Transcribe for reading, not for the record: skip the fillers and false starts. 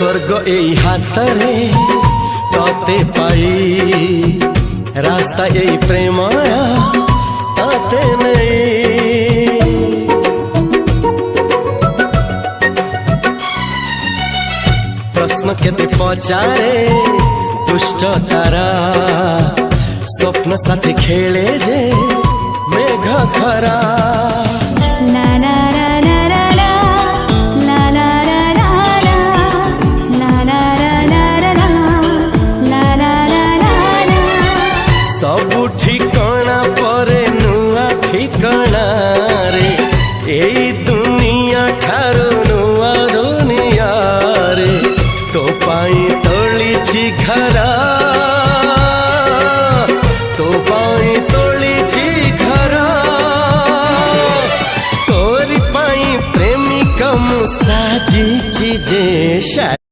स्वर्ग एई हातरे तते पाई रास्ता एई प्रेमया तते नहीं। प्रश्न केते पचारे दुष्ट तारा स्वप्न साथी खेले जे मेघ खरा। ला ला ला ला ला ला ला ला ला ला ला ला ला ला। सबु ठिकाना परे नुआ ठिकाना रे एई दुनिया ठारू नुआ दुनिया रे। तो पाई तोलिछि घरा तो पाई तोलिछि घरा तोरी पाई प्रेमिका मु साजिछि जे।